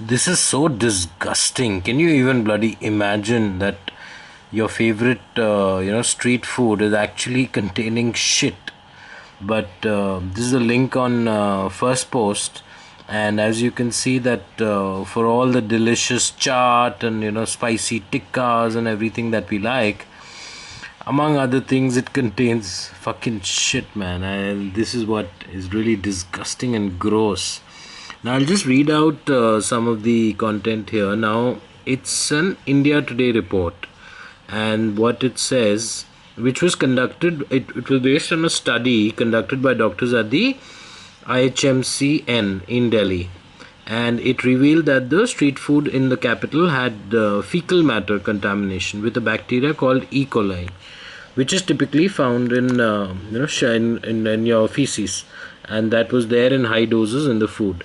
This is so disgusting. Can you even bloody imagine that your favorite, street food is actually containing shit? But this is a link on first post, and as you can see that for all the delicious chaat and spicy tikkas and everything that we like, among other things, it contains fucking shit, man. And this is what is really disgusting and gross. Now, I'll just read out some of the content here. Now, it's an India Today report, and what it says, which was conducted, it was based on a study conducted by doctors at the IHMCN in Delhi. And it revealed that the street food in the capital had fecal matter contamination with a bacteria called E. coli, which is typically found in in your feces, and that was there in high doses in the food.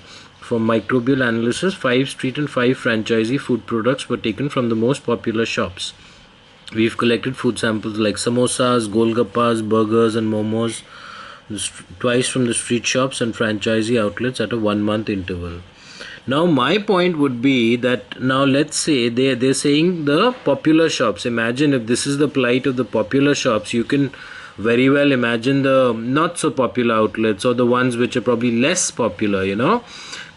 For microbial analysis, 5 street and 5 franchisee food products were taken from the most popular shops. We've collected food samples like samosas, golgappas, burgers, and momos twice from the street shops and franchisee outlets at a 1 month interval. Now, my point would be that now let's say they're saying the popular shops. Imagine if this is the plight of the popular shops, you can very well imagine the not so popular outlets, or the ones which are probably less popular,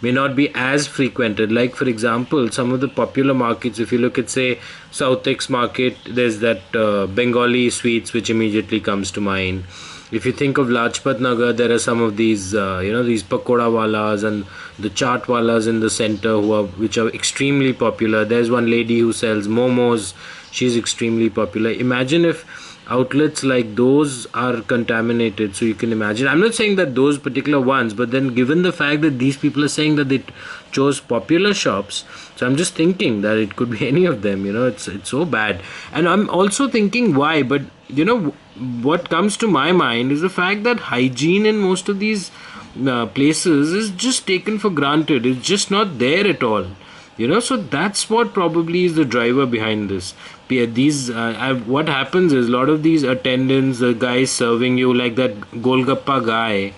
may not be as frequented. Like, for example, some of the popular markets, if you look at, say, South Ex Market, there's that Bengali sweets which immediately comes to mind. If you think of Lajpat Nagar, there are some of these, these pakoda walas and the chaat walas in the center which are extremely popular. There's one lady who sells momos. She's extremely popular. Imagine if outlets like those are contaminated. So you can imagine. I'm not saying that those particular ones, but then given the fact that these people are saying that they chose popular shops, so I'm just thinking that it could be any of them. It's so bad. And I'm also thinking why, but what comes to my mind is the fact that hygiene in most of these places is just taken for granted. It's just not there at all. So that's what probably is the driver behind this. What happens is a lot of these attendants, the guys serving you, like that Golgappa guy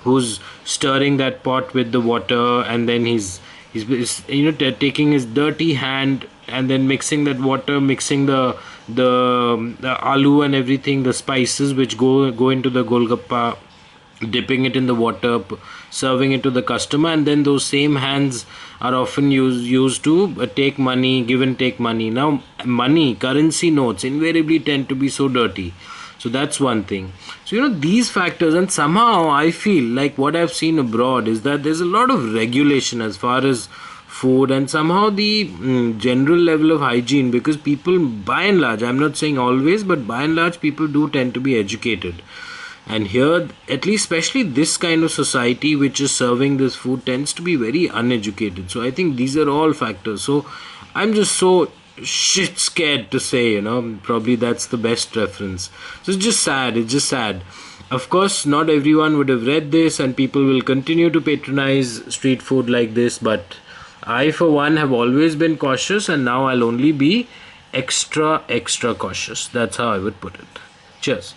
who's stirring that pot with the water, and then he's taking his dirty hand and then mixing that water, mixing the aloo and everything, the spices which go into the Golgappa, dipping it in the water, serving it to the customer, and then those same hands are often used to take money, give and take money. Now, currency notes invariably tend to be so dirty. So that's one thing. So, these factors, and somehow I feel like what I've seen abroad is that there's a lot of regulation as far as food, and somehow the general level of hygiene, because people, by and large, I'm not saying always, but by and large, people do tend to be educated. And here, at least, especially this kind of society which is serving this food tends to be very uneducated. So I think these are all factors. So I'm just so shit scared to say, probably that's the best reference. So it's just sad. It's just sad. Of course, not everyone would have read this, and people will continue to patronize street food like this. But I, for one, have always been cautious, and now I'll only be extra cautious. That's how I would put it. Cheers.